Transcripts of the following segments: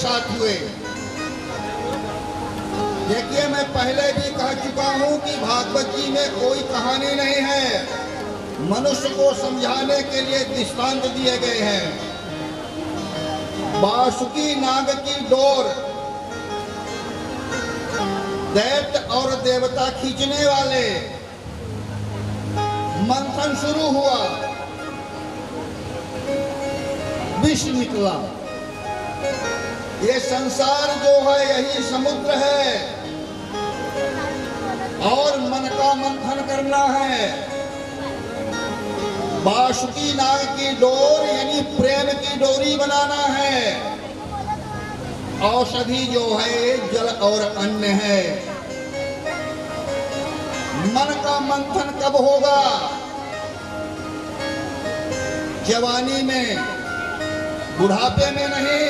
साथ हुए। देखिए, मैं पहले भी कह चुका हूं कि भागवत जी में कोई कहानी नहीं है, मनुष्य को समझाने के लिए दृष्टांत दिए गए हैं। बासुकी नाग की डोर दैत्य और देवता खींचने वाले, मंथन शुरू हुआ, विष निकला। ये संसार जो है यही समुद्र है और मन का मंथन करना है। बासुकी नाग की डोर यानी प्रेम की डोरी बनाना है। औषधि जो है जल और अन्न है। मन का मंथन कब होगा? जवानी में, बुढ़ापे में नहीं।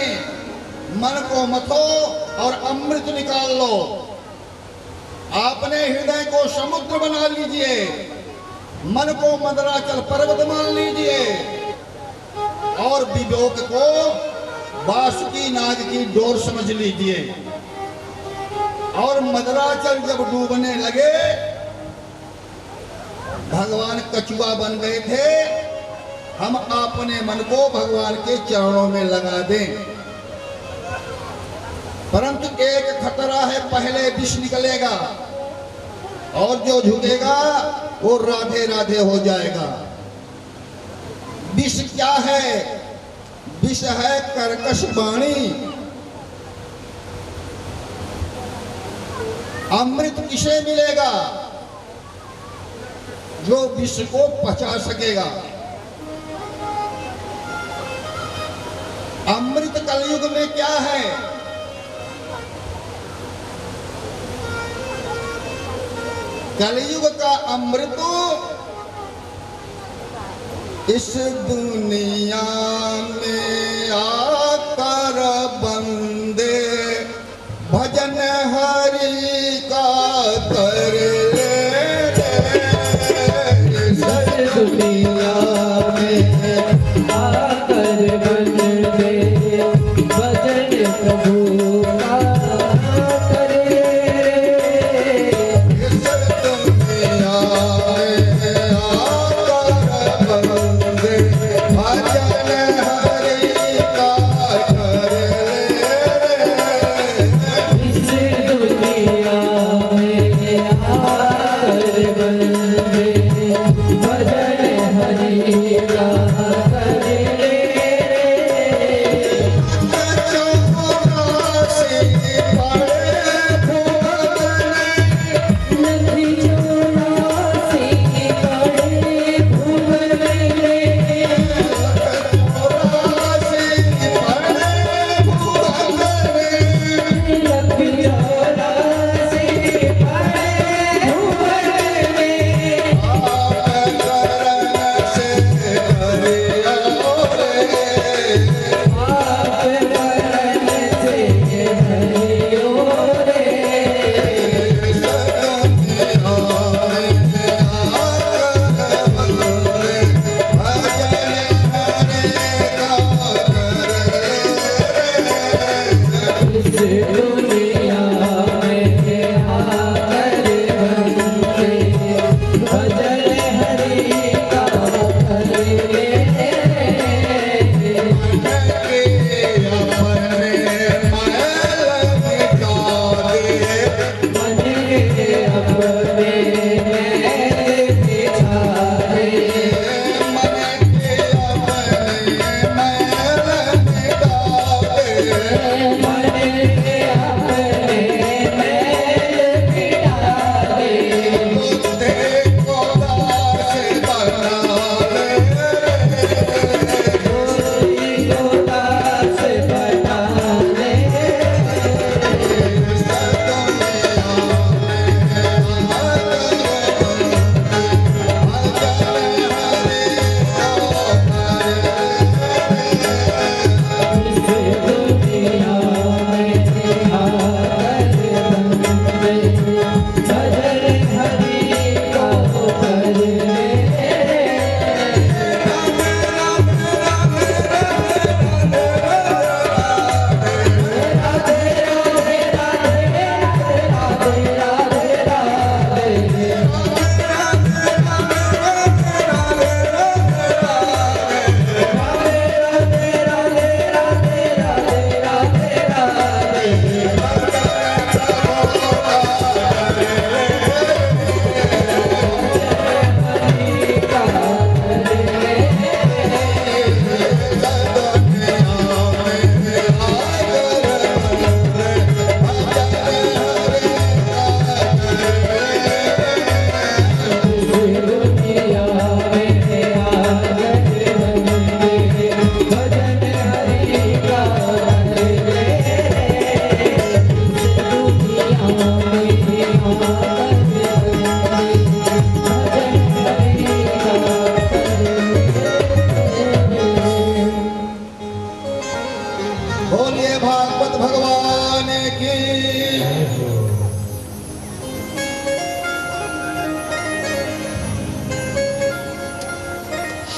मन को मथो और अमृत निकाल लो। अपने हृदय को समुद्र बना लीजिए, मन को मंदराचल पर्वत मान लीजिए और विवेक को बासुकी नाग की डोर समझ लीजिए। और मंदराचल जब डूबने लगे, भगवान कछुआ बन गए थे। हम अपने मन को भगवान के चरणों में लगा दें। परंतु एक खतरा है, पहले विष निकलेगा और जो झुकेगा वो राधे राधे हो जाएगा। विष क्या है? विष है कर्कश वाणी। अमृत किसे मिलेगा? जो विष को पचा सकेगा। अमृत कलयुग में क्या है? कलयुग का अमृत इस दुनिया में आकर बंदे भजन हरि का कर ले। इस दुनिया में आकर बंदे भजन प्रभु का करे। भजन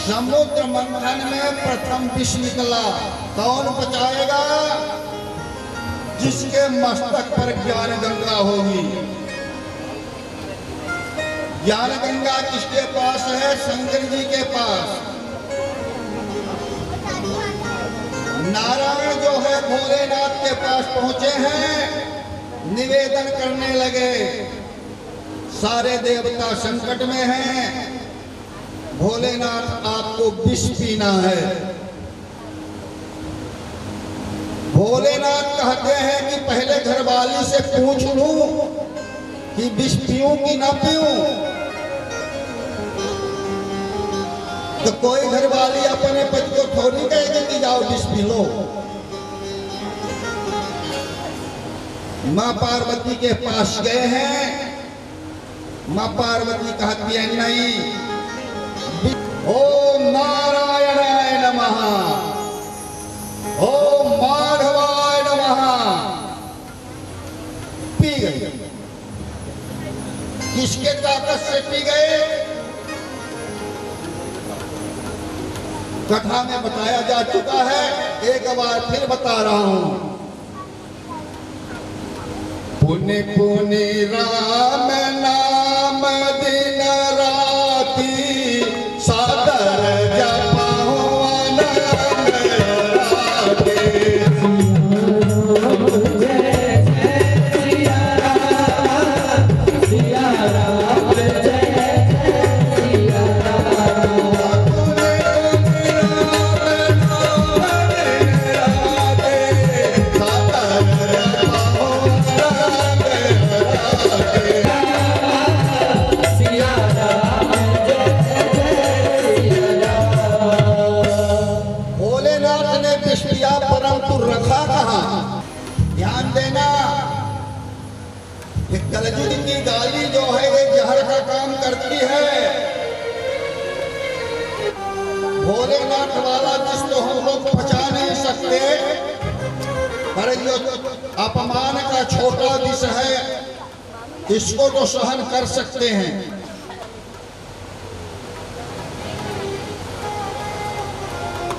समुद्र मंथन में प्रथम विष निकला। कौन बचाएगा? जिसके मस्तक पर ज्ञान गंगा होगी। ज्ञान गंगा किसके पास है? शंकर जी के पास। नारायण जो है भोलेनाथ के पास पहुंचे हैं, निवेदन करने लगे। सारे देवता संकट में हैं, भोलेनाथ आपको विष पीना है। भोलेनाथ कहते हैं कि पहले घरवाली से पूछ लूं कि विष पीऊं कि ना पीऊं। तो कोई घरवाली अपने पति को थोड़ी कहेगी कि जाओ विष पी लो। मां पार्वती के पास गए हैं। मां पार्वती कहती है नहीं, ओम नारायणाय नमः, ओम माधवाय नमः। पी गई। किसके ताकत से पी गए? कथा में बताया जा चुका है, एक बार फिर बता रहा हूं। पुनि पुनि राम नाम दिन राती सादर जपहुवन राते। जय जय सिया राम, सिया राम जय जय सिया राम। पुनि पुनि राम नाम दिन राते सादर जपहुवन रखा कहां? ध्यान देना, ये कलयुग की गाली जो है ये जहर का काम करती है। भोलेनाथ वाला जिस तो हम लोग पचा नहीं सकते, पर जो अपमान का छोटा विष है इसको तो सहन कर सकते हैं।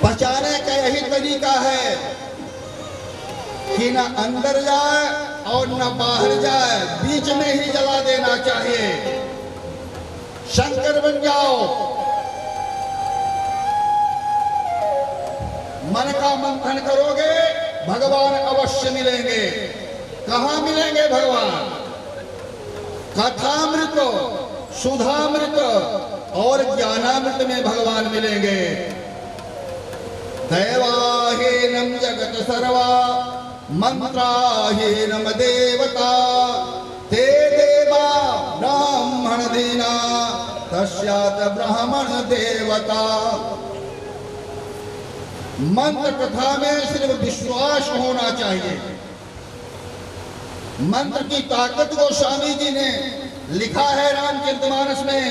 बचाने का यही तरीका है कि न अंदर जाए और न बाहर जाए, बीच में ही जला देना चाहिए। शंकर बन जाओ। मन का मंथन करोगे, भगवान अवश्य मिलेंगे। कहां मिलेंगे भगवान? कथामृत, सुधामृत और ज्ञानामृत में भगवान मिलेंगे। दैवाहीनम जगत सर्वा मंत्राहीनम देवता ते देवा ब्राह्मण दीना तस्यात ब्राह्मण देवता। मंत्र कथा में सिर्फ विश्वास होना चाहिए। मंत्र की ताकत को स्वामी जी ने लिखा है रामचरितमानस में।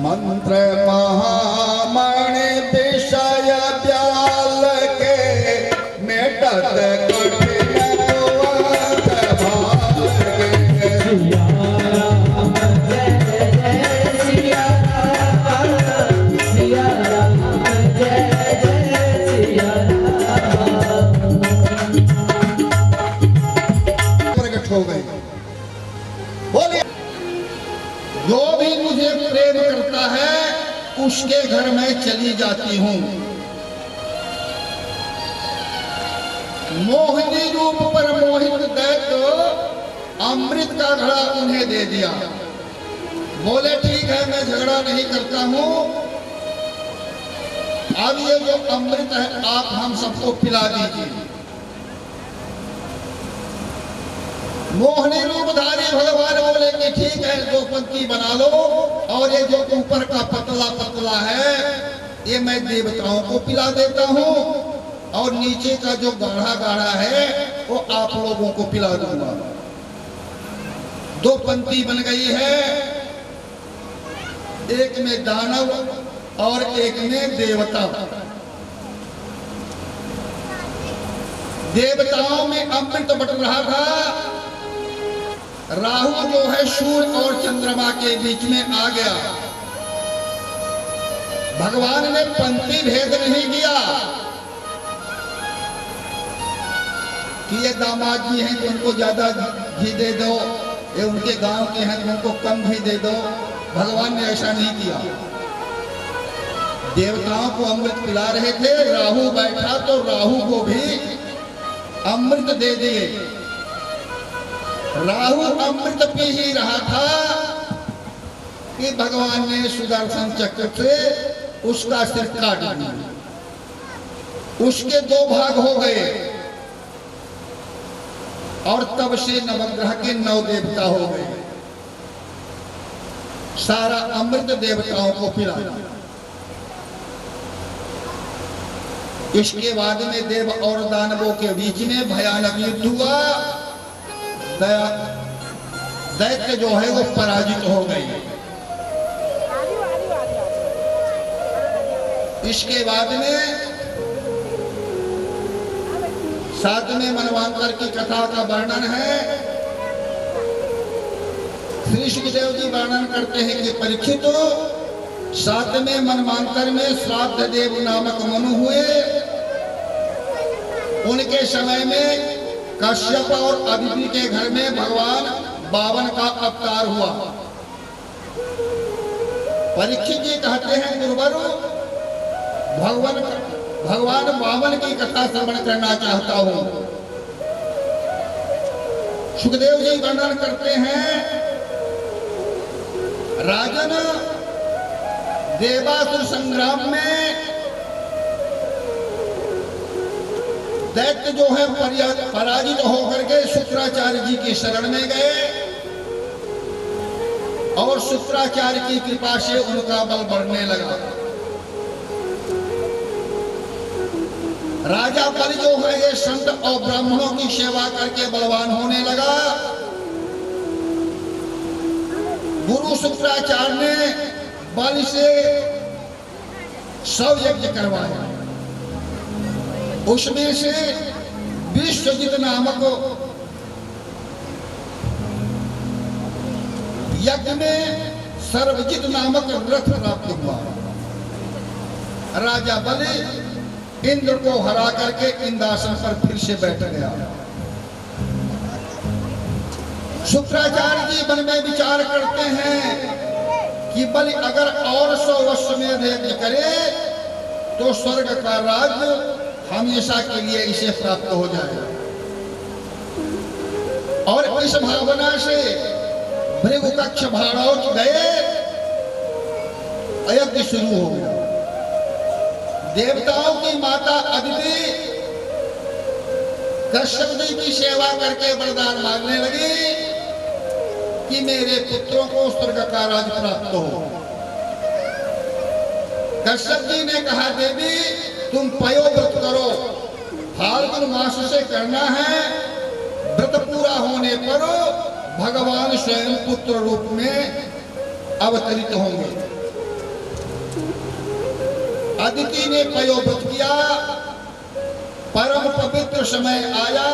मंत्र महामणि विषय व्याल के मेटत कठिन दुआर भाल के। सिया राम जय जय सिया राम, सिया राम जय जय सिया राम। प्रकट हो गए। बोलिए, जो भी मुझे प्रेम करता है उसके घर में चली जाती हूं। मोहिनी रूप पर मोहित दैत्य अमृत का घड़ा उन्हें दे दिया। बोले ठीक है, मैं झगड़ा नहीं करता हूं। अब ये जो अमृत है आप हम सबको पिला दीजिए। मोहिनी रूपधारी भगवान बोले कि ठीक है, दो पंक्ति बना लो और ये जो ऊपर का पतला पतला है ये मैं देवताओं को पिला देता हूँ और नीचे का जो गाढ़ा गाढ़ा है वो आप लोगों को पिला दूंगा। दो पंक्ति बन गई है, एक में दानव और एक में देवता। देवताओं में अमृत बट रहा था, राहु जो है सूर्य और चंद्रमा के बीच में आ गया। भगवान ने पंक्ति भेद नहीं किया कि ये दामाद जी हैं तो उनको ज्यादा घी दे दो, ये उनके गांव के हैं तो उनको कम घी दे दो। भगवान ने ऐसा नहीं किया। देवताओं को अमृत पिला रहे थे, राहु बैठा तो राहु को भी अमृत दे दिए। राहु अमृत पी ही रहा था कि भगवान ने सुदर्शन चक्र से उसका सिर काट दिया। उसके दो भाग हो गए और तब से नवग्रह के 9 देवता हो गए। सारा अमृत देवताओं को पिला। इसके बाद में देव और दानवों के बीच में भयानक युद्ध हुआ। दैत्य जो है वो पराजित हो गए। इसके बाद में 7वें मनवांतर की कथा का वर्णन है। श्री सुखदेव जी वर्णन करते हैं कि परीक्षित 7वें मनवांतर में श्राद्ध देव नामक मनु हुए। उनके समय में कश्यप और अदिति के घर में भगवान बावन का अवतार हुआ। परीक्षित जी कहते हैं गुरुवर, भगवान बावन की कथा श्रवण करना चाहता हूं। सुखदेव जी वर्णन करते हैं, राजन देवासुर संग्राम में दैत्य जो है पराजित होकर के शुक्राचार्य जी की शरण में गए और शुक्राचार्य की कृपा से उनका बल बढ़ने लगा। राजा बलि जो है ये संत और ब्राह्मणों की सेवा करके बलवान होने लगा। गुरु शुक्राचार्य ने बलि से 100 यज्ञ करवाया। उसमें से विश्वजित नामक यज्ञ में सर्वजित नामक रथ प्राप्त हुआ। राजा बलि इंद्र को हरा करके इंद्रासन पर फिर से बैठ गया। शुक्राचार्य जी मन में विचार करते हैं कि बलि अगर और 100 वर्ष में यज्ञ करे तो स्वर्ग का राज्य हमेशा के लिए इसे प्राप्त हो जाएगा। और इस भावना से भृगुकक्ष भाड़ौत गए, यज्ञ शुरू हो गया। देवताओं की माता अदिति कश्यप जी की सेवा करके वरदान मांगने लगी कि मेरे पुत्रों को स्वर्ग का राज प्राप्त हो। कश्यप जी ने कहा, देवी तुम पयोव्रत करो, फाल्गुन मास से करना है। व्रत पूरा होने पर भगवान स्वयं पुत्र रूप में अवतरित होंगे। अदिति ने पयोव्रत किया। परम पवित्र समय आया।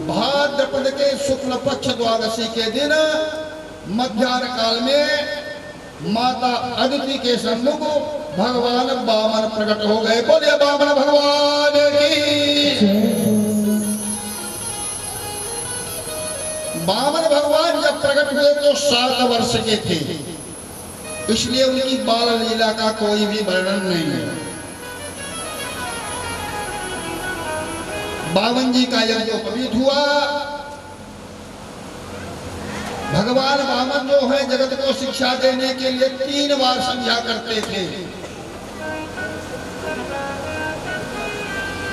भाद्रपद के शुक्ल पक्ष द्वादशी के दिन मध्याह्न काल में माता अदिति के सम्मुख भगवान वामन प्रकट हो गए। बोलिए वामन भगवान की। वामन भगवान जब प्रकट हुए तो 7 वर्ष के थे, इसलिए उनकी बाल लीला का कोई भी वर्णन नहीं है। 52 जी का यज्ञोपवीत हुआ। भगवान वामन जो है जगत को शिक्षा देने के लिए 3 बार समझा करते थे,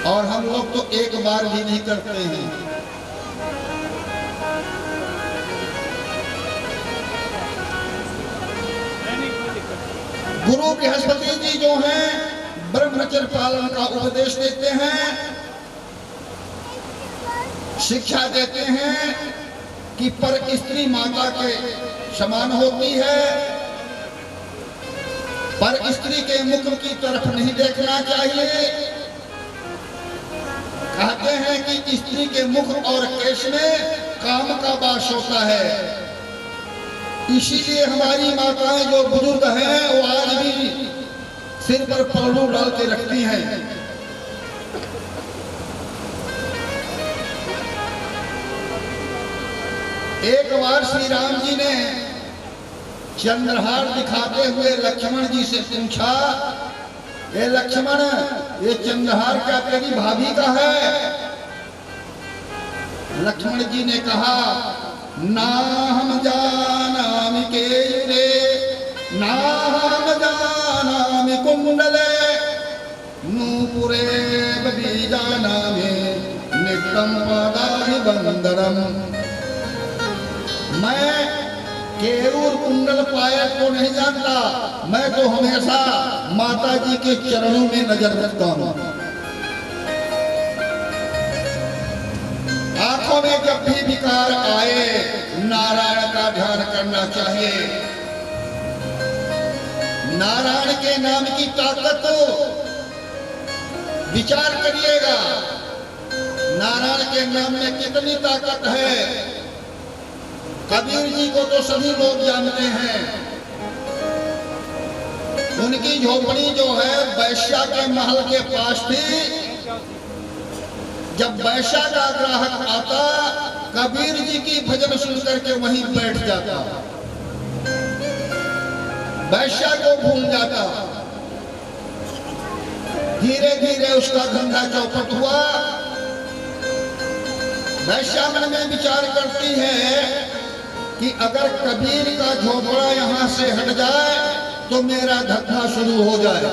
और हम लोग तो 1 बार भी नहीं करते हैं। गुरु बृहस्पति जी जो हैं ब्रह्मचर्य पालन का उपदेश देते हैं, शिक्षा देते हैं कि पर स्त्री माता के समान होती है। पर स्त्री के मुख की तरफ नहीं देखना चाहिए। कहते हैं कि स्त्री के मुख और केश में काम का वास होता है। इसीलिए हमारी माताएं जो बुजुर्ग हैं वो आज भी सिर पर पल्लू डाल के रखती हैं। एक बार श्री राम जी ने चंद्रहार दिखाते हुए लक्ष्मण जी से पूछा, ये लक्ष्मण, ये चंद्रहार क्या तेरी भाभी का है? लक्ष्मण जी ने कहा, ना हम जानामि केयुरे, ना हम जानामि कुंडले, नूपुरे बीजानामि नित्यं पादाहि बंदरम। मैं केयूर कुंडल पायल को नहीं जानता, मैं तो हमेशा माता जी के चरणों में नजर रखता हूं। आंखों में जब भी विकार आए नारायण का ध्यान करना चाहिए। नारायण के नाम की ताकत विचार करिएगा, नारायण के नाम में कितनी ताकत है। कबीर जी को तो सभी लोग जानते हैं। उनकी झोपड़ी जो है वैश्या के महल के पास थी। जब वैश्या का ग्राहक आता, कबीर जी की भजन सुन करके वहीं बैठ जाता, वैश्या को भूल जाता। धीरे धीरे उसका धंधा चौपट हुआ। वैश्या मन में विचार करती है कि अगर कबीर का झोपड़ा यहां से हट जाए तो मेरा धंधा शुरू हो जाए।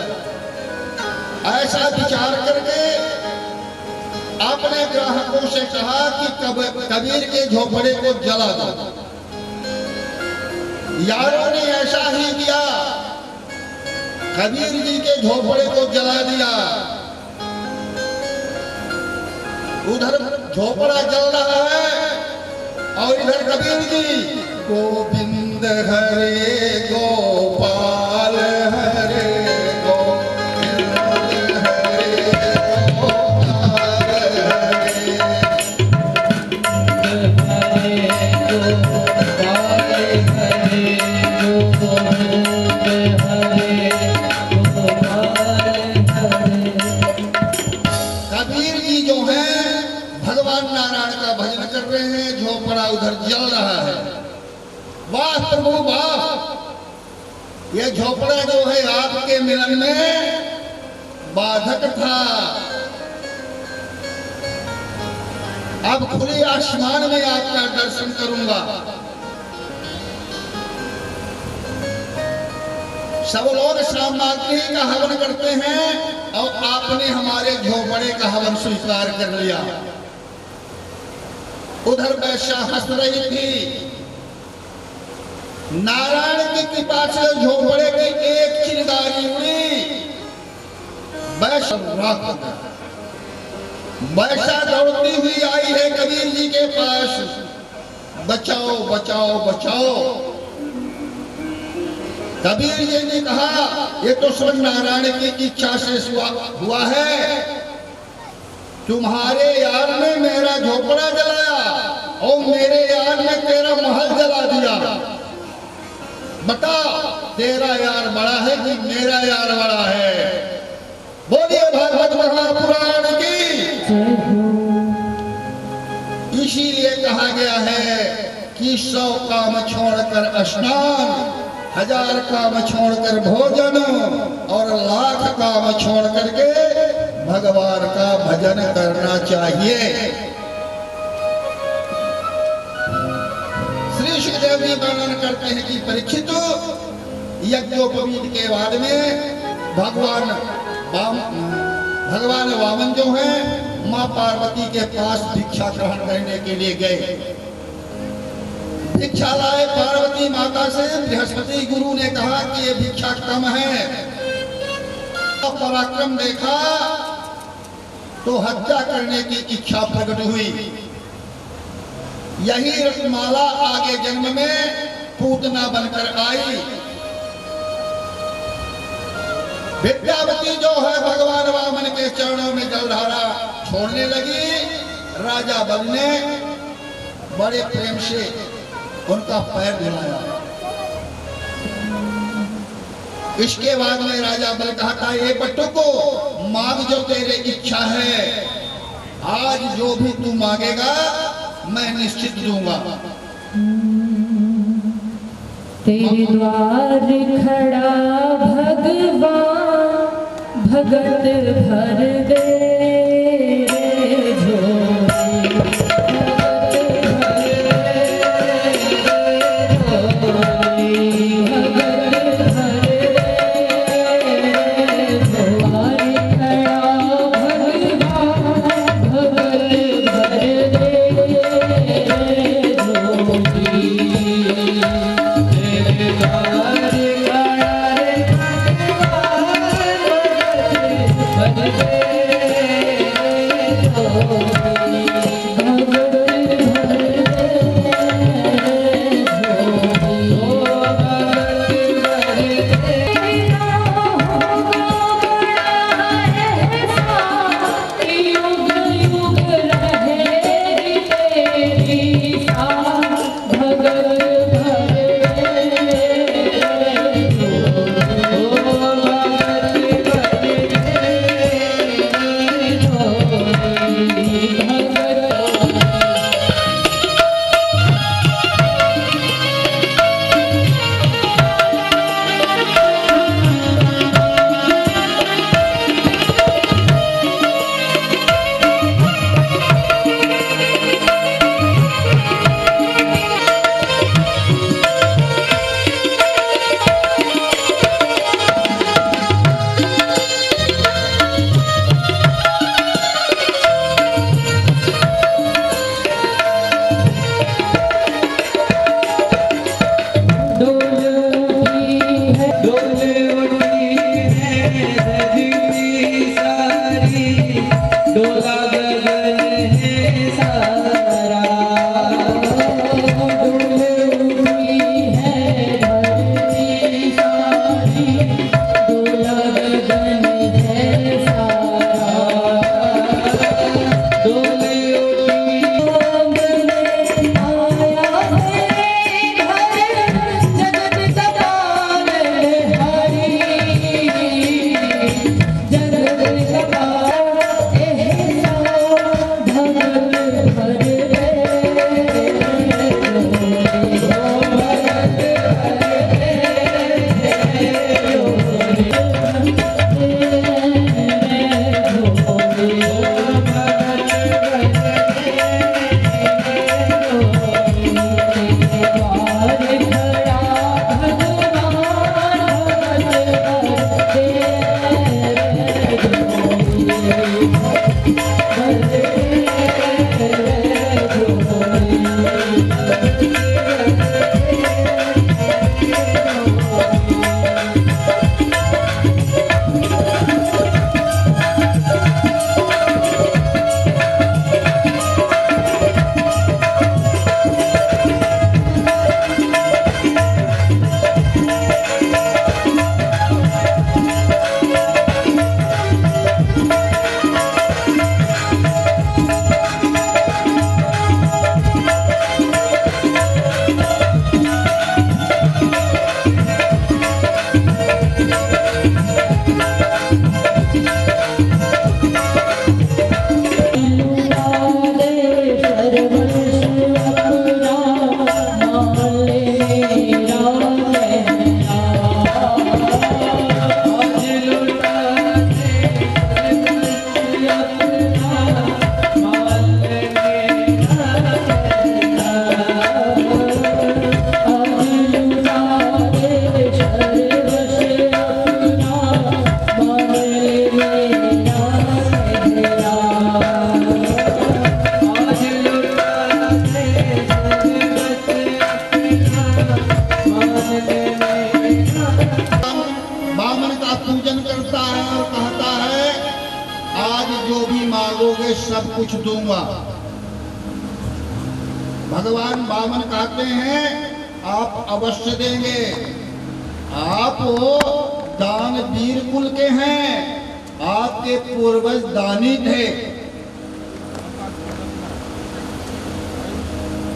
ऐसा विचार करके अपने ग्राहकों से कहा कि कबीर के झोपड़े को जला दो। यारों ने ऐसा ही किया, कबीर जी के झोपड़े को जला दिया। उधर झोपड़ा जल रहा है और इधर कबीर जी, गोविंद हरे गोपाल हरे गोविंद हरे गोपाल हरे कबीर जी जो है भगवान नारायण का भजन कर रहे हैं, झोपड़ा उधर जल रहा है। वाह प्रभु वाह, ये झोपड़ा जो है आपके मिलन में बाधक था। अब खुले आसमान में आपका दर्शन करूंगा। सब लोग सामग्री का हवन करते हैं और आपने हमारे झोपड़े का हवन स्वीकार कर लिया। उधर वैश्या हंस रही थी। नारायण की कृपा से झोपड़े की एक चिंगारी उड़ी, वैश्या दौड़ती हुई आई है कबीर जी के पास, बचाओ बचाओ बचाओ। कबीर जी ने कहा, ये तो स्वयं नारायण की इच्छा से हुआ है। तुम्हारे यार ने मेरा झोपड़ा जलाया और मेरे यार ने तेरा महल जला दिया। बता, तेरा यार बड़ा है कि मेरा यार बड़ा है? बोलिए भागवत महापुराण की। इसीलिए कहा गया है कि 100 काम छोड़कर स्नान, 1000 काम छोड़कर भोजन और 1,00,000 काम छोड़ करके भगवान का भजन करना चाहिए। श्री सुखदेव जी वर्णन करते हैं कि परीक्षित, यज्ञोपवीत के बाद में भगवान वामन जो हैं मां पार्वती के पास भिक्षा ग्रहण करने के लिए गए। भिक्षा लाए पार्वती माता से। बृहस्पति गुरु ने कहा कि ये भिक्षा कम है। तो पराक्रम देखा तो हत्या करने की इच्छा प्रकट हुई। यही रत्नमाला आगे जन्म में पूतना बनकर आई। विद्यावती जो है भगवान वामन के चरणों में जलधारा छोड़ने लगी। राजा बल ने बड़े प्रेम से उनका पैर धुलाया। इसके बाद में राजा बल कहता ये बट्टू को मांग जो तेरे इच्छा है, आज जो भी तू मांगेगा मैं निश्चित दूंगा। तेरे द्वार खड़ा भगवान भगत भर दे झोली, भगत भर दे झोली, मांगोगे सब कुछ दूंगा। भगवान वामन कहते हैं आप अवश्य देंगे। आप दान वीर कुल के हैं, आपके पूर्वज दानी थे।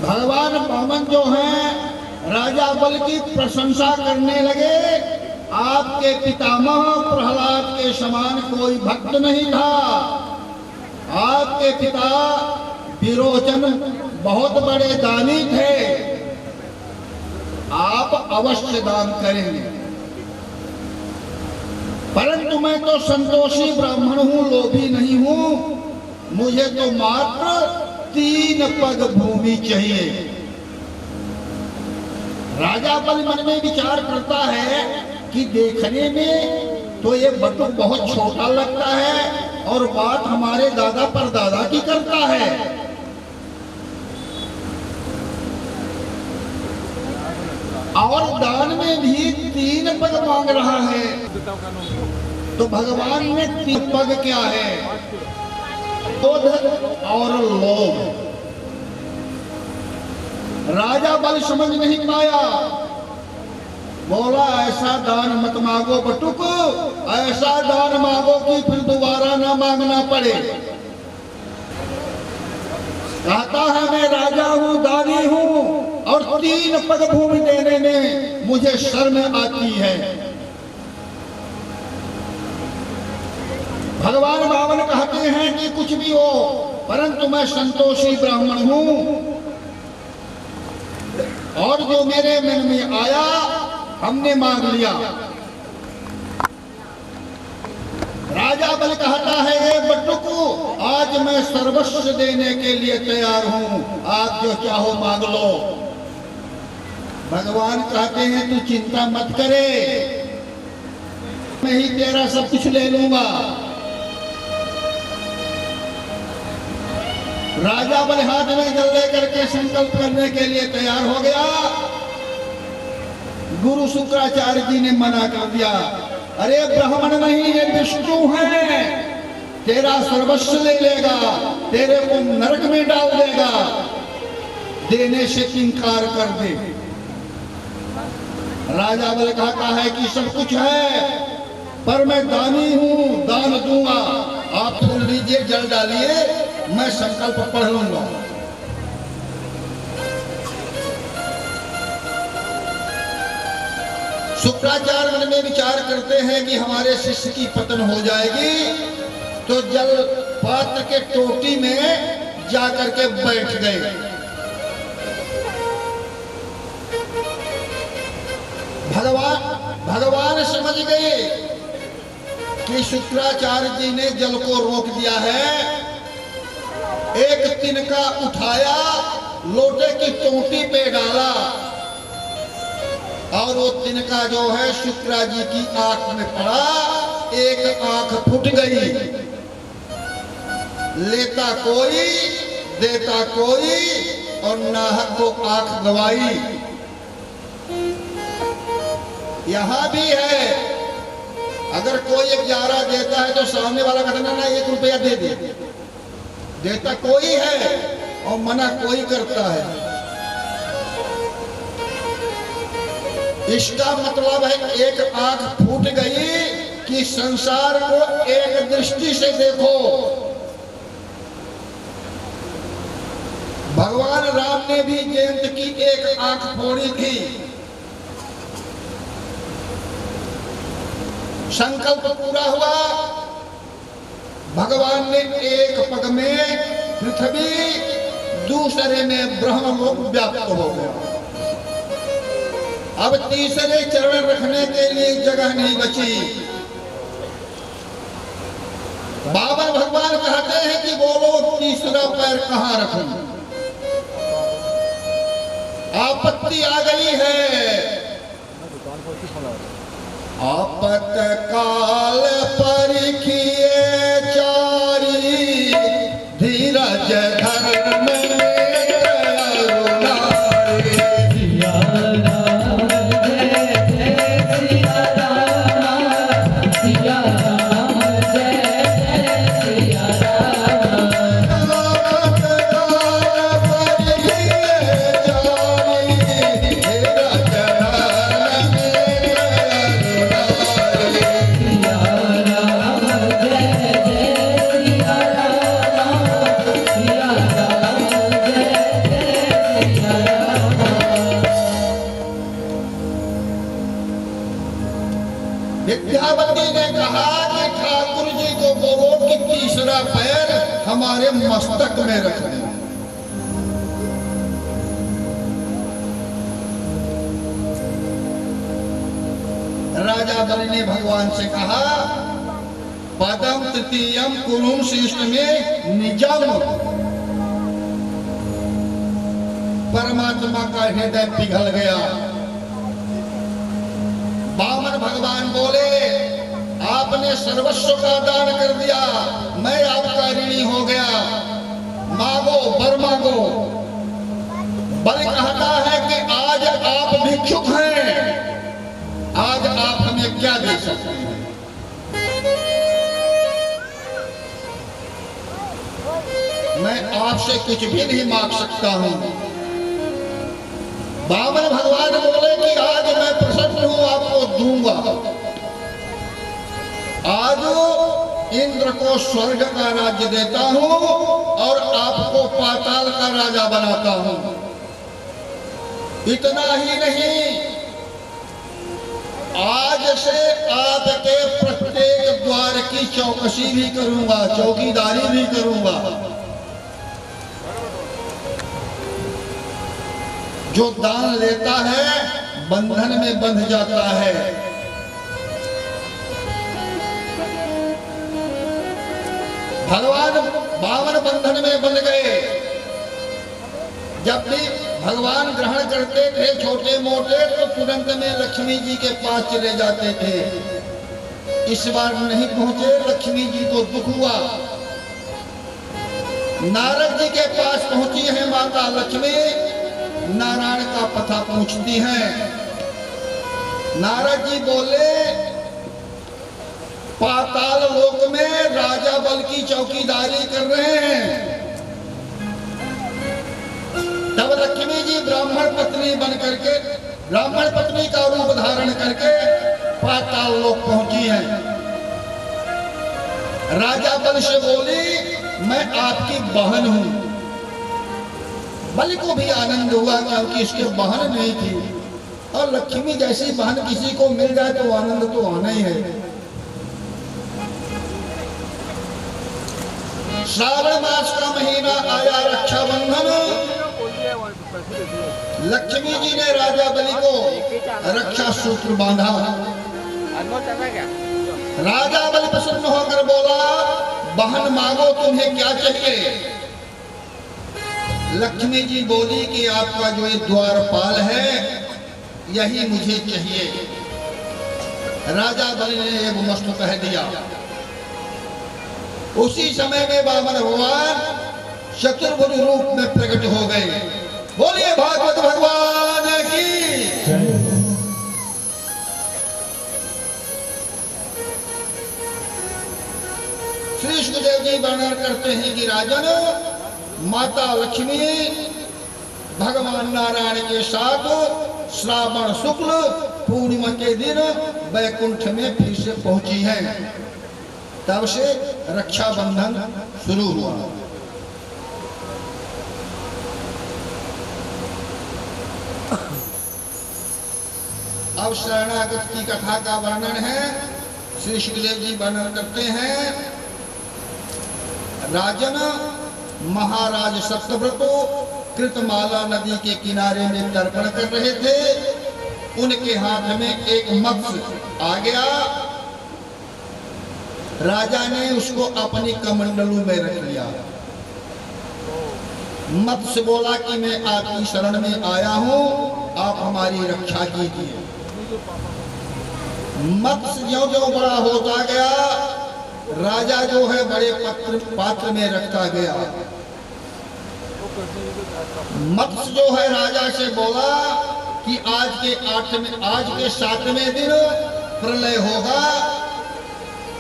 भगवान वामन जो हैं राजा बल की प्रशंसा करने लगे। आपके पितामह प्रहलाद के समान कोई भक्त नहीं था। आपके पिता विरोचन बहुत बड़े दानी थे। आप अवश्य दान करेंगे, परंतु मैं तो संतोषी ब्राह्मण हूं, लोभी नहीं हूं। मुझे तो मात्र 3 पग भूमि चाहिए। राजा बल मन में विचार करता है कि देखने में तो ये बटुक बहुत छोटा लगता है और बात हमारे दादा परदादा की करता है। और दान में भी 3 पग मांग रहा है। तो भगवान ने 3 पग क्या है? क्रोध और लोभ। राजा बल समझ नहीं पाया, बोला ऐसा दान मत मांगो बटुक, ऐसा दान मांगो कि फिर दोबारा ना मांगना पड़े। कहता है मैं राजा हूं, दानी हूं और 3 पग भूमि देने में मुझे शर्म आती है। भगवान बावन कहते हैं कि कुछ भी हो, परंतु मैं संतोषी ब्राह्मण हूं और जो मेरे मन में आया हमने मांग लिया। राजा बल कहता है ये बटुक, आज मैं सर्वस्व देने के लिए तैयार हूं, आप जो चाहो मांग लो। भगवान कहते हैं तू चिंता मत करे, मैं ही तेरा सब कुछ ले लूंगा। राजा बल हाथ में जल लेकर के संकल्प करने के लिए तैयार हो गया। गुरु शुक्राचार्य जी ने मना कर दिया, अरे ब्राह्मण नहीं ये विष्णु है, तेरा सर्वस्व ले लेगा, तेरे को नरक में डाल देगा, देने से इनकार कर दे। राजा बल कहता है कि सब कुछ है पर मैं दानी हूं, दान दूंगा। आप सुन लीजिए, जल डालिए, मैं संकल्प पढ़ लूंगा। शुक्राचार्य मन में विचार करते हैं कि हमारे शिष्य की पतन हो जाएगी, तो जल पात्र के टोटी में जाकर के बैठ गए। भगवान समझ गए कि शुक्राचार्य जी ने जल को रोक दिया है। एक तिनका उठाया, लोटे की टोटी पे डाला और वो तिनका जो है शुक्रा जी की आंख में पड़ा। एक आंख फूट गई। लेता कोई, देता कोई और नाहक को आंख गवाई। यहां भी है, अगर कोई 11 देता है तो सामने वाला कहता ना 1 रुपया दे दे। देता कोई है और मना कोई करता है। इसका मतलब है एक आंख फूट गई कि संसार को एक दृष्टि से देखो। भगवान राम ने भी जयंत की एक आंख फोड़ी थी। संकल्प पूरा हुआ। भगवान ने एक पग में पृथ्वी, दूसरे में ब्रह्मलोक व्याप्त हो गया। अब तीसरे चरण रखने के लिए जगह नहीं बची। बाबर भगवान कहते हैं कि बोलो तीसरा पैर कहां रखूं? आपत्ति आ गई है। आपत काल परिखिए चारी, धीरज धर्म सिया जी ने कहा कि ठाकुर जी को बोलो कि तीसरा पैर हमारे मस्तक में रख दें। राजा बलि ने भगवान से कहा, पदम तृतीयम कुरुम शिष्ट में निजम। परमात्मा का हृदय पिघल गया। वामन भगवान बोले, आपने सर्वस्व का दान कर दिया, मैं आपका ऋणी हो गया, मांगो वर मांगो। बलि कहता है कि आज आप भिक्षुक हैं, आज आप हमें क्या दे सकते हैं? मैं आपसे कुछ भी नहीं मांग सकता हूं। वामन भगवान बोले कि आज मैं प्रसन्न हूं, आपको दूंगा। आज इंद्र को स्वर्ग का राज्य देता हूं और आपको पाताल का राजा बनाता हूं। इतना ही नहीं, आज से आपके प्रत्येक द्वार की चौकसी भी करूंगा, चौकीदारी भी करूंगा। जो दान लेता है बंधन में बंध जाता है। भगवान वामन बंधन में बंध गए। जब भी भगवान ग्रहण करते थे छोटे मोटे तो तुरंत में लक्ष्मी जी के पास चले जाते थे। इस बार नहीं पहुंचे, लक्ष्मी जी को दुख हुआ। नारद जी के पास पहुंची है माता लक्ष्मी, नारायण का पता पूछती हैं। नारद जी बोले, पाताल लोक में राजा बल की चौकीदारी कर रहे हैं। तब लक्ष्मी जी ब्राह्मण पत्नी बन करके, ब्राह्मण पत्नी का रूप धारण करके पाताल लोक पहुंची हैं। राजा बल से बोली, मैं आपकी बहन हूं। बलि को भी आनंद हुआ क्योंकि इसके बहन नहीं थी, और लक्ष्मी जैसी बहन किसी को मिल जाए तो आनंद तो आना ही है। श्रावण मास का महीना आया, रक्षाबंधन। लक्ष्मी जी ने राजा बलि को रक्षा सूत्र बांधा। राजा बलि प्रसन्न होकर बोला, बहन मांगो, तुम्हें क्या चाहिए? लक्ष्मी जी बोली कि आपका जो ये द्वारपाल है यही मुझे चाहिए। राजा बलि ने एक मस्त कह दिया। उसी समय में वामन भगवान चतुर्भुज रूप में प्रकट हो गए। बोलिए भागवत भगवान की। श्री सुखदेव जी वर्णन करते हैं कि राजन, माता लक्ष्मी भगवान नारायण के साथ श्रावण शुक्ल पूर्णिमा के दिन वैकुंठ में फिर से पहुंची है। तब से रक्षाबंधन शुरू हुआ। अब शरणागत की कथा का वर्णन है। श्री सुखदेव जी वर्णन करते हैं, राजन महाराज सत्यव्रतो कृतमाला नदी के किनारे में तर्पण कर रहे थे। उनके हाथ में एक मत्स्य आ गया। राजा ने उसको अपनी कमंडलू में रख लिया। मत्स्य बोला कि मैं आपकी शरण में आया हूं, आप हमारी रक्षा कीजिए। मत्स्य ज्यों ज्यों बड़ा होता गया, राजा जो है बड़े पात्र में रखता गया। मत्स्य जो है राजा से बोला कि आज के 7वें दिन प्रलय होगा,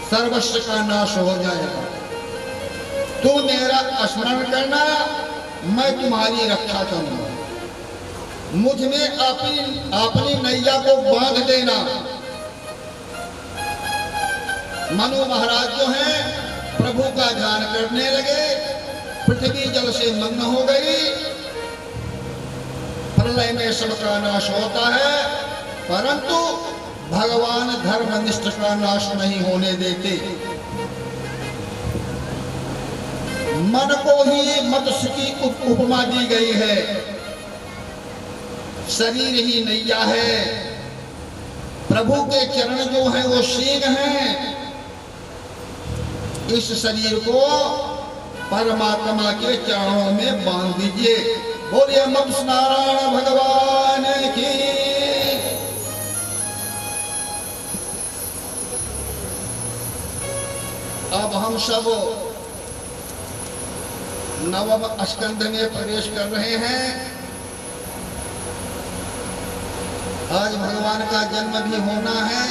सर्वस्व का नाश हो जाएगा। तुम मेरा स्मरण करना, मैं तुम्हारी रक्षा करूंगा। मुझ में अपनी नैया को बांध देना। मनु महाराज जो हैं प्रभु का ध्यान करने लगे। पृथ्वी जल से मग्न हो गई। प्रलय में सबका नाश होता है, परंतु भगवान धर्मनिष्ठ का नाश नहीं होने देते। मन को ही मत्स्य की उपमा दी गई है। शरीर ही नैया है, प्रभु के चरण जो हैं वो सीग हैं। इस शरीर को परमात्मा के चरणों में बांध दीजिए। बोलिए मत्स्य नारायण भगवान की। अब हम सब नवम स्कंध में प्रवेश कर रहे हैं। आज भगवान का जन्म भी होना है।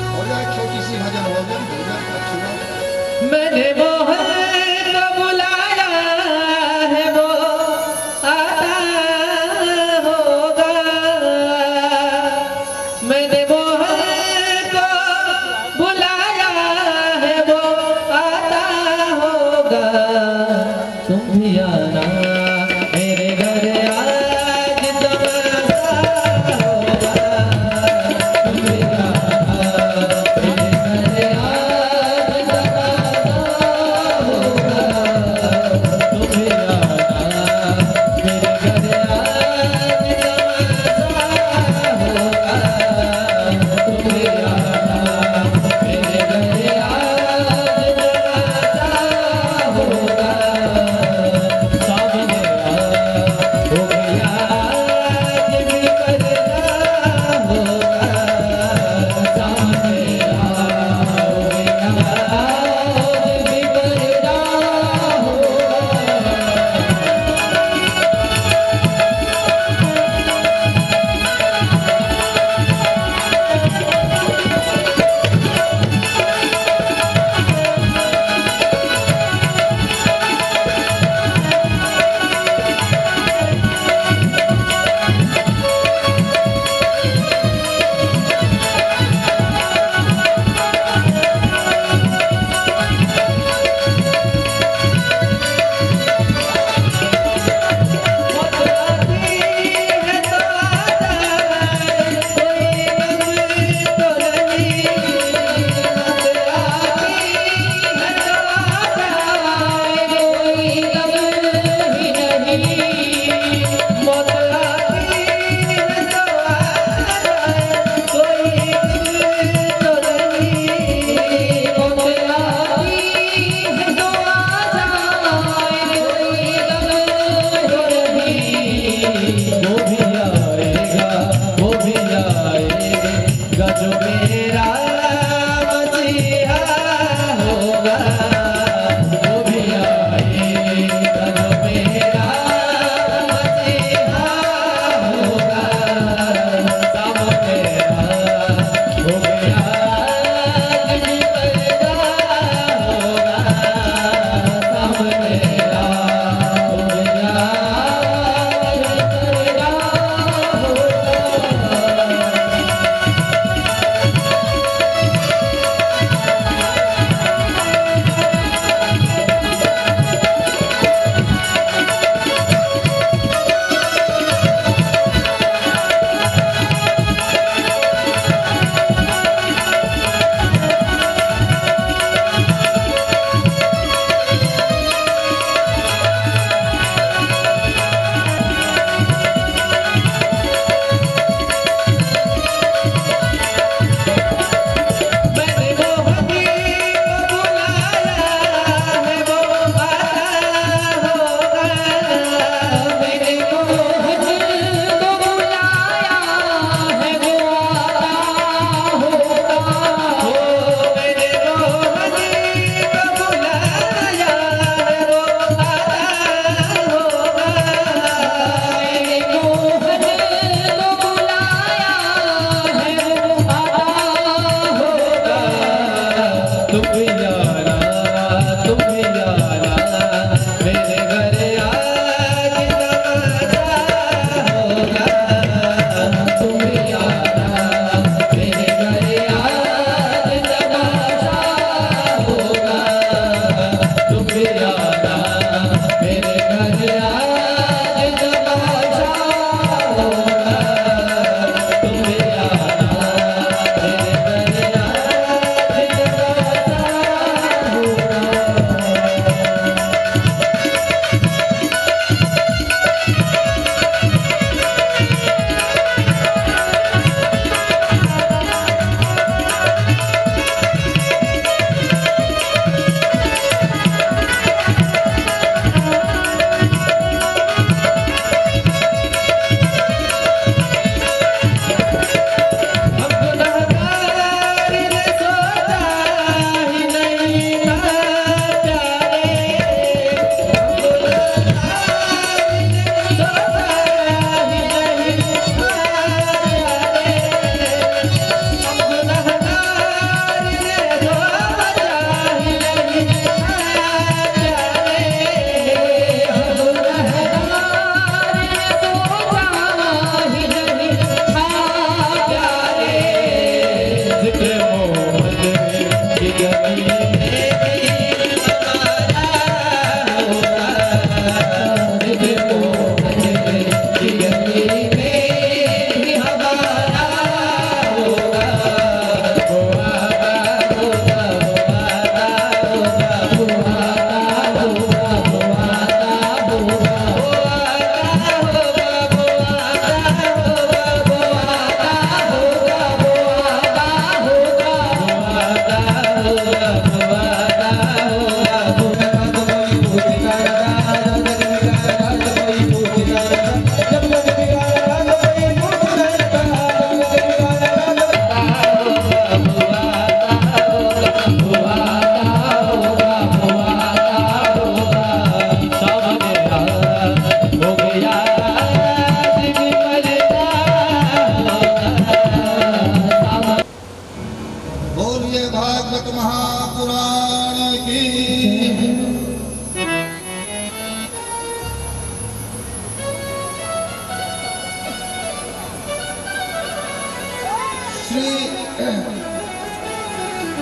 हो जाए छोटी सी भजन हो जाए अच्छी बात। मैंने मोहन को बुलाया है, वो आता होगा। मैंने मोहन को बुलाया है, वो आता होगा। तुम भी आना मेरे घर, आज तमाशा होगा। तुम भी आना मेरे घर, आज तमाशा होगा। तुम भी आना मेरे घर, आज तमाशा होगा। तुम भी आना मेरे घर, आज तमाशा होगा। सब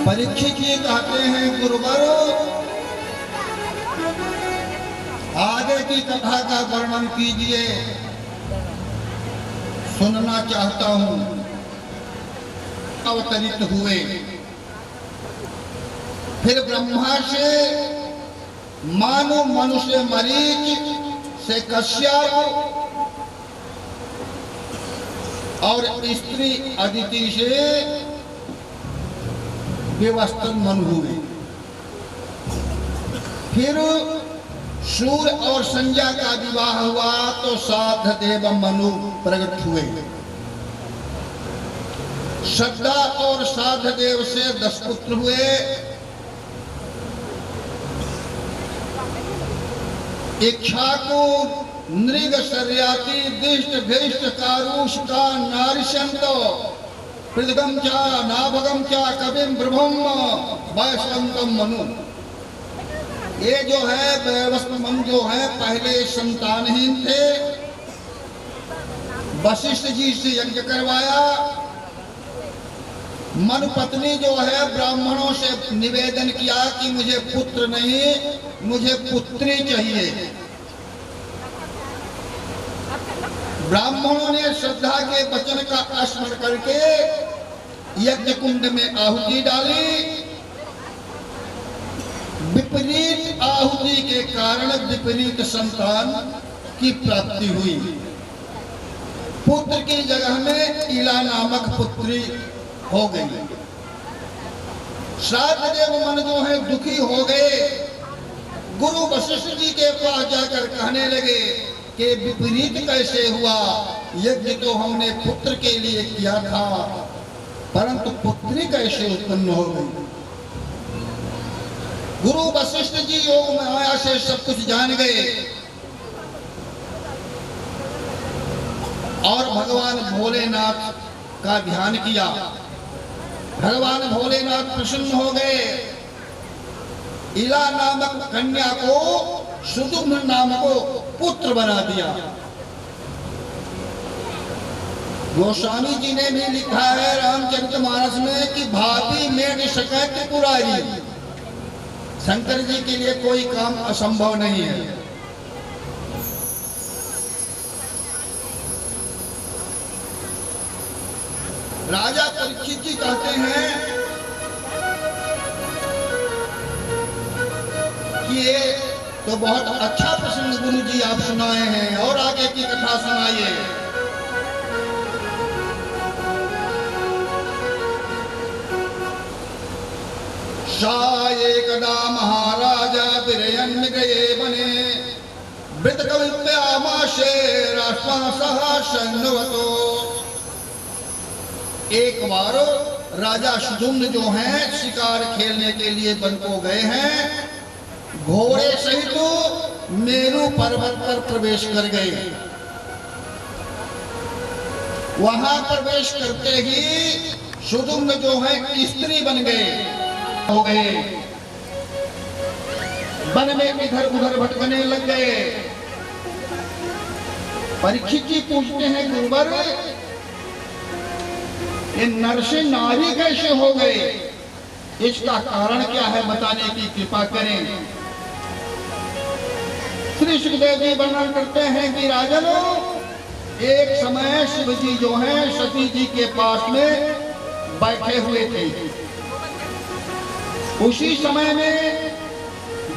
परीक्षित जी कहते हैं गुरुवर, आगे की कथा का वर्णन कीजिए, सुनना चाहता हूं। अवतरित हुए, फिर ब्रह्मा से मानो मनुष्य मरीच से कश्यप और स्त्री अदिति से विवस्त्र मनु हुए। फिर सूर्य और संज्ञा का विवाह हुआ तो साध देव मनु प्रकट हुए। श्रद्धा और साध देव से 10 पुत्र हुए। इक्ष्वाकु, नृग, शर्याति, दिष्ट, भीष्ट, कारुष का नारिशंत, पृथगम चा, नाभगम चा, कविम, ब्रह्म, वैश्वंतम मनु। ये जो है वैवस्वत मनु जो है पहले संतानहीन थे। वशिष्ठ जी से यज्ञ करवाया। मनु पत्नी जो है ब्राह्मणों से निवेदन किया कि मुझे पुत्र नहीं, मुझे पुत्री चाहिए। ब्राह्मणों ने श्रद्धा के वचन का स्मरण करके यज्ञ कुंड में आहुति डाली। विपरीत आहुति के कारण विपरीत संतान की प्राप्ति हुई। पुत्र की जगह में इला नामक पुत्री हो गई। श्राद्ध देव मन जो है दुखी हो गए। गुरु वशिष्ठ जी के पास जाकर कहने लगे कि विपरीत कैसे हुआ, यज्ञ तो हमने पुत्र के लिए किया था, परंतु पुत्री कैसे उत्पन्न हो गई। गुरु वशिष्ठ जी योग माया से सब कुछ जान गए और भगवान भोलेनाथ का ध्यान किया। भगवान भोलेनाथ प्रसन्न हो गए। इला नामक कन्या को सुदुम्न नाम को पुत्र बना दिया। गोस्वामी जी ने भी लिखा है रामचरितमानस में कि भाभी मेट सकैत पुरारी। शंकर जी के लिए कोई काम असंभव नहीं है। राजा परीक्षित जी कहते हैं कि ये तो बहुत अच्छा प्रसंग गुरु जी आप सुनाए हैं, और आगे की कथा सुनाइए। सा एकदा महाराजा विरयन गए बने, वृत कवित्यामाशे राष्ट्र सह संगवतो। एक बार राजा सुदुम्न जो हैं शिकार खेलने के लिए वन को गए हैं। घोड़े सहित मेरु पर्वत पर प्रवेश कर गए। वहां प्रवेश करते ही सुदुम्न जो है स्त्री बन गए हो गए। वन में इधर उधर भटकने लग गए। परीक्षित जी पूछते हैं गुरुवर, ये नर से नारी कैसे हो गए, इसका कारण क्या है, बताने की कृपा करें। श्री सुखदेव जी वर्णन करते हैं कि राजनो, एक समय शिव जी जो हैं सती जी के पास में बैठे हुए थे। उसी समय में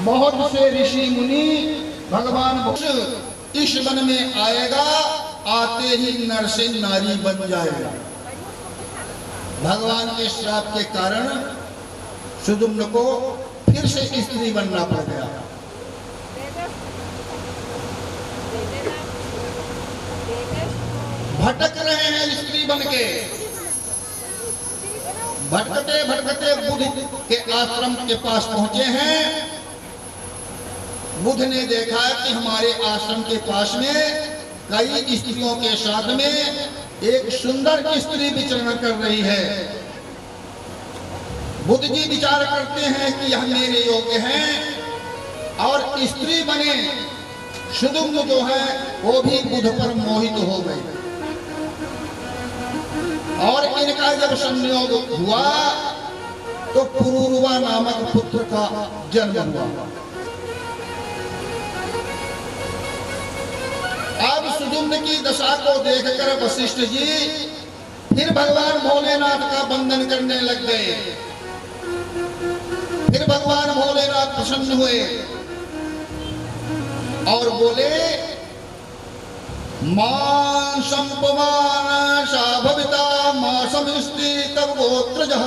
बहुत से ऋषि मुनि भगवान इस वन में आएगा, आते ही नर से नारी बन जाएगा। भगवान के श्राप के कारण सुदुम्न को फिर से स्त्री बनना पड़ गया। भटक रहे हैं स्त्री बन के। भटकते भटकते बुद्ध के आश्रम के पास पहुंचे हैं। बुद्ध ने देखा कि हमारे आश्रम के पास में कई स्त्रियों के साथ में एक सुंदर स्त्री विचरण कर रही है। बुद्ध जी विचार करते हैं कि यह मेरे योग्य हैं और स्त्री बने। सुदुम्न जो है वो भी बुद्ध पर मोहित हो गए। और इनका जब संयोग हुआ तो पुरूरवा नामक पुत्र का जन्म हुआ। अब सुजुम्न की दशा को देखकर वशिष्ठ जी फिर भगवान भोलेनाथ का वंदन करने लग गए। फिर भगवान भोलेनाथ प्रसन्न हुए और बोले, मां संपमान शाभविता मां समिष्टि तब गोत्रजः।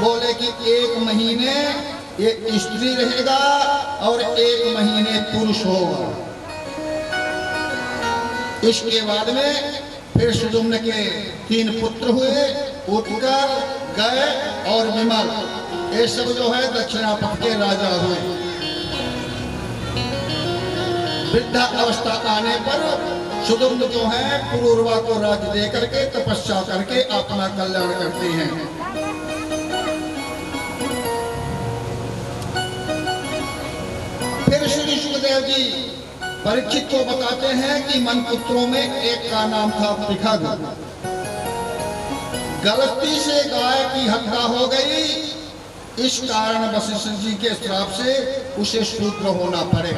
बोले कि 1 महीने एक स्त्री रहेगा और 1 महीने पुरुष होगा। इसके बाद में फिर सुजुम्न के 3 पुत्र हुए, उत्कर, गय और विमल। ये सब जो है दक्षिणापथ के राजा हुए। वृद्धा अवस्था आने पर सुजुम्न जो है पुरूरवा को राज्य दे करके तपस्या करके अपना कल्याण करते हैं। फिर श्री सुखदेव जी परीक्षित को बताते हैं कि मनपुत्रों में एक का नाम था पृथग। गलती से गाय की हत्या हो गई, इस कारण वशिष्ठ जी के श्राप से उसे शूद्र होना पड़े।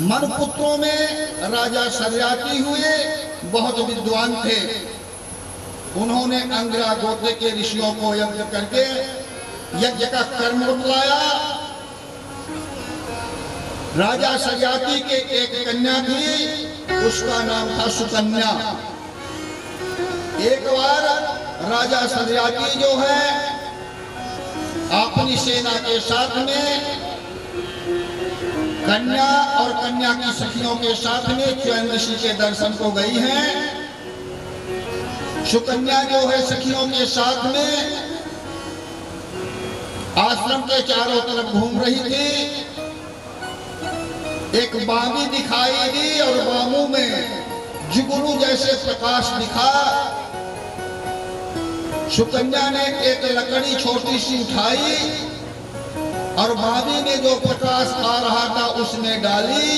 मनपुत्रों में राजा सरियाती हुए, बहुत विद्वान थे। उन्होंने अंगिरा गोत्र के ऋषियों को यज्ञ करके यज्ञ का कर्म बतलाया। राजा सरियाती के एक कन्या थी, उसका नाम था सुकन्या। एक बार राजा सरियाती जो है अपनी सेना के साथ में कन्या और कन्या की सखियों के साथ में च्वयन ऋषि के दर्शन को गई हैं। सुकन्या जो है सखियों के साथ में आश्रम के चारों तरफ घूम रही थी। एक बामी दिखाई दी और बामू में जुगनू जैसे प्रकाश दिखा। सुकन्या ने एक लकड़ी छोटी सी उठाई और बामी में जो प्रकाश आ रहा था उसमें डाली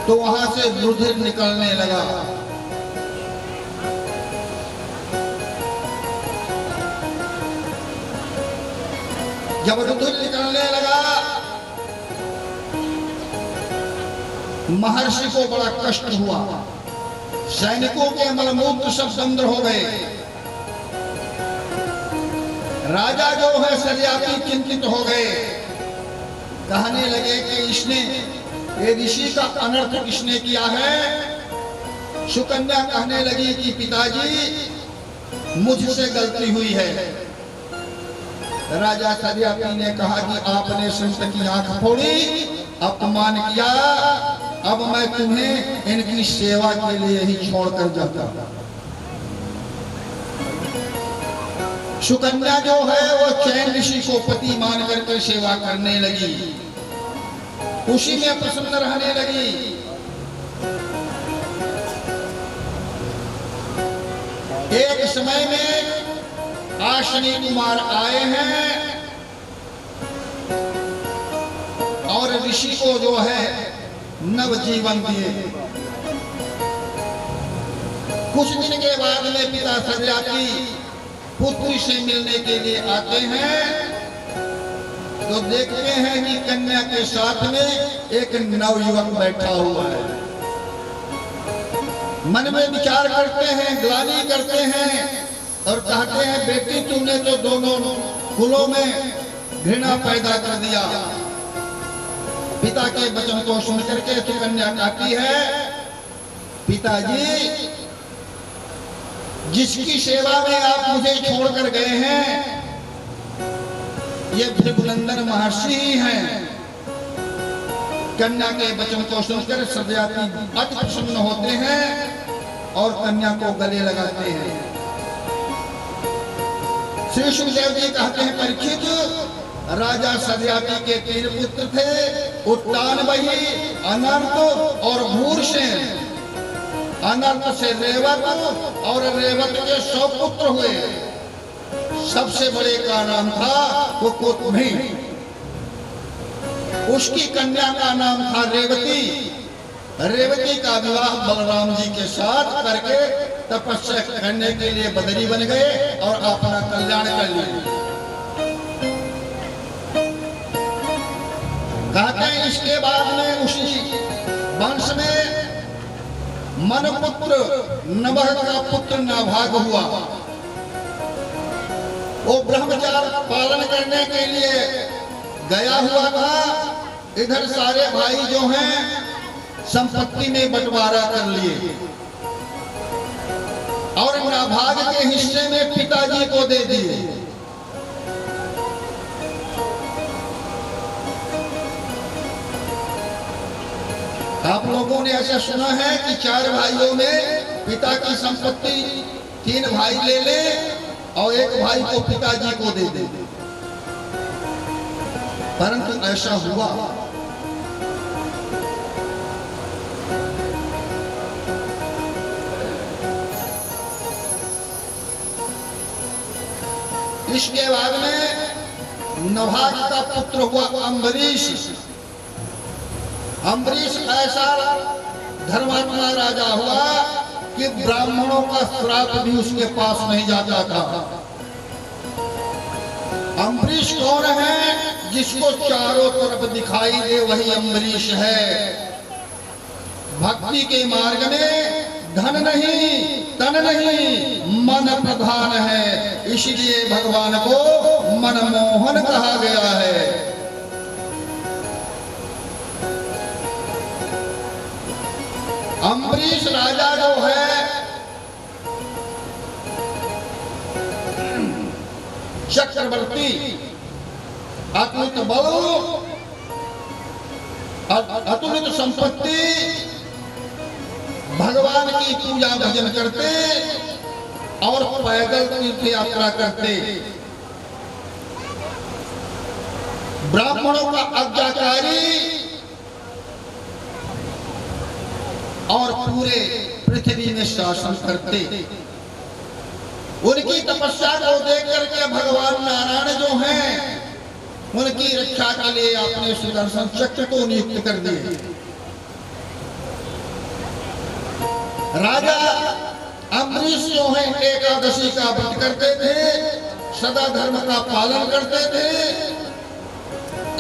तो वहां से रुधिर निकलने लगा। जब रुधिर निकलने लगा महर्षि को बड़ा कष्ट हुआ। सैनिकों के मलमूत्र सब बंद हो गए। राजा जो है सरियाती चिंतित हो गए। कहने लगे कि इसने ये ऋषि का अनर्थ किसने किया है। सुकन्या कहने लगी कि पिताजी मुझसे गलती हुई है। राजा सरियाती ने कहा कि आपने संत की आंख फोड़ी, अपमान किया, अब मैं तुम्हें इनकी सेवा के लिए ही छोड़कर जाता हूं। सुकन्या जो है वो चैन ऋषि को पति मान करके सेवा करने लगी, उसी में प्रसन्न रहने लगी। एक समय में आश्विनी कुमार आए हैं और ऋषि को जो है नवजीवन दिए। कुछ दिन के बाद में पिता सरियाती पुत्री से मिलने के लिए आते हैं तो देखते हैं कि कन्या के साथ में एक नवयुवक बैठा हुआ है। मन में विचार करते हैं, ग्लानि करते हैं और कहते हैं बेटी तुमने तो दोनों कुलों में घृणा पैदा कर दिया। पिता के वचन को सुन करके सुकन्या कहती है, पिताजी जिसकी सेवा में आप मुझे छोड़कर गए हैं ये भृगुनंदन महर्षि ही हैं। कन्या के वचन को सुनकर सरियाती अति प्रसन्न होते हैं और कन्या को गले लगाते हैं। श्री सुखदेव जी कहते हैं, परीक्षित राजा सरियाती के 3 पुत्र थे, उत्तानवही, अनर्त और भूरसेन। अनर्त से रेवत और रेवत के 100 पुत्र हुए। सबसे बड़े का नाम था वो कुतुभी, उसकी कन्या का नाम था रेवती रेवती का विवाह बलराम जी के साथ करके तपस्या करने के लिए बदरी बन गए और अपना कल्याण कर लिए। कहते हैं इसके बाद में उसी वंश में मनपुत्र नभः का पुत्र नाभाग हुआ। वो ब्रह्मचार्य पालन करने के लिए गया हुआ था। इधर सारे भाई जो हैं संपत्ति में बंटवारा कर लिए और नाभाग के हिस्से में पिताजी को दे दिए। आप लोगों ने ऐसा सुना है कि 4 भाइयों में पिता की संपत्ति 3 भाई ले ले और एक भाई को पिताजी को दे दे, परंतु ऐसा हुआ। इसके बाद में नभाग का पुत्र हुआ अम्बरीश। अम्बरीश ऐसा धर्मात्मा राजा हुआ कि ब्राह्मणों का श्राप भी उसके पास नहीं जाता था। अम्बरीश कौन है? जिसको चारों तरफ दिखाई दे वही अम्बरीश है। भक्ति के मार्ग में धन नहीं तन नहीं मन प्रधान है, इसलिए भगवान को मनमोहन कहा गया है। अम्बरीश राजा जो है चक्रवर्ती, अतुलित बल, अतुलित संपत्ति, भगवान की पूजा भजन करते और पैदल तीर्थ यात्रा करते, ब्राह्मणों का आज्ञाकारी और पूरे पृथ्वी में शासन करते। उनकी तपस्या को देख करके भगवान नारायण जो हैं उनकी रक्षा के लिए अपने सुदर्शन चक्र को नियुक्त कर दिए। राजा अम्बरीश जो है एकादशी का व्रत करते थे, सदा धर्म का पालन करते थे।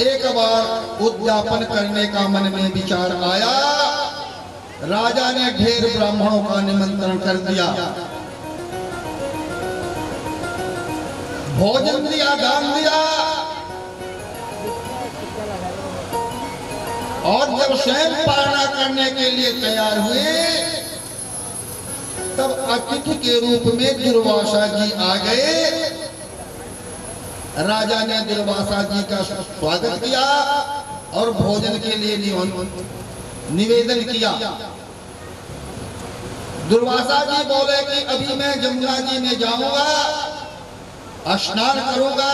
एक बार उद्यापन करने का मन में विचार आया। राजा ने ढेर ब्राह्मणों का निमंत्रण कर दिया, भोजन दिया, दान दिया, और जब स्वयं पालना करने के लिए तैयार हुए तब अतिथि के रूप में दुर्वासा जी आ गए। राजा ने दुर्वासा जी का स्वागत किया और भोजन के लिए निवेदन किया। दुर्वासा जी बोले कि अभी मैं जमुना जी में जाऊंगा, स्नान करूंगा,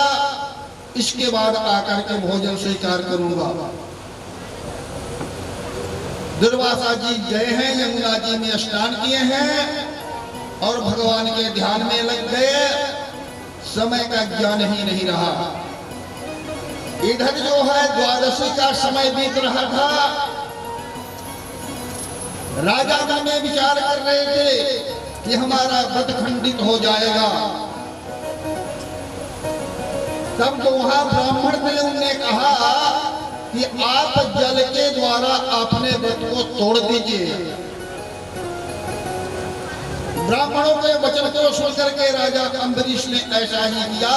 इसके बाद आकर के भोजन स्वीकार करूंगा। दुर्वासा जी गए हैं, यमुना जी में स्नान किए हैं और भगवान के ध्यान में लग गए। समय का ज्ञान ही नहीं रहा। इधर जो है द्वादशी का समय बीत रहा था। राजा मन में विचार कर रहे थे कि हमारा व्रत खंडित हो जाएगा। तब तो वहां ब्राह्मण थे, उन्होंने कहा कि आप जल के द्वारा अपने व्रत को तोड़ दीजिए। ब्राह्मणों के वचन को सुनकर के राजा अम्बरीश ने ऐसा ही किया।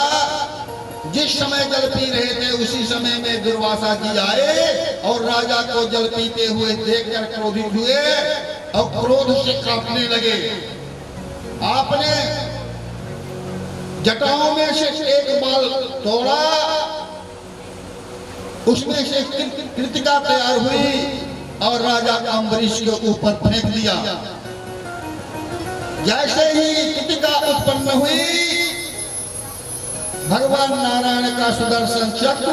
जिस समय जल पी रहे थे उसी समय में दुर्वासा जी आए और राजा को जल पीते हुए देखकर क्रोधित हुए और क्रोध से कांपने लगे। आपने जटाओं में से एक बाल तोड़ा, उसमें से कृतिका तैयार हुई और राजा अम्बरीश के ऊपर फेंक दिया। जैसे ही कृतिका उत्पन्न हुई, भगवान नारायण का सुदर्शन चक्र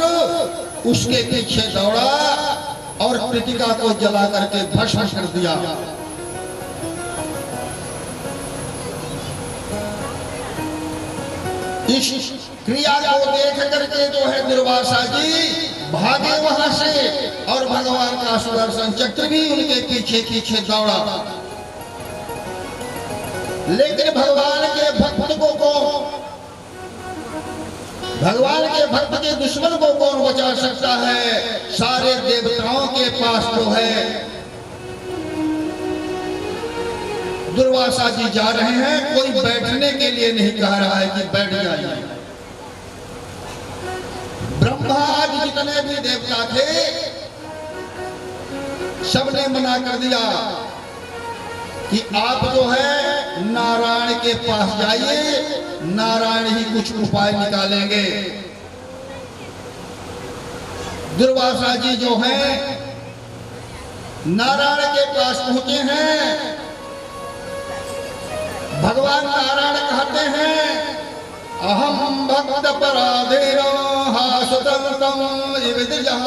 उसके पीछे दौड़ा और कृतिका को जला करके भस्म कर दिया। इस क्रिया को देख करके जो है दुर्वासा जी भागे वहां से, और भगवान का सुदर्शन चक्र भी उनके पीछे पीछे दौड़ा। लेकिन भगवान के भक्त को कौन, भगवान के भक्त के दुश्मन को कौन बचा सकता है? सारे देवताओं के पास जो है दुर्वासा जी जा रहे हैं, कोई बैठने के लिए नहीं कह रहा है कि बैठ जाइए। ब्रह्मा आदि जितने भी देवता थे सबने मना कर दिया कि आप जो है नारायण के पास जाइए, नारायण ही कुछ उपाय निकालेंगे। दुर्वासा जी जो है नारायण के पास पहुंचे हैं। भगवान नारायण कहते हैं अहम भक्त पराधीनो हासुतम इव दिजः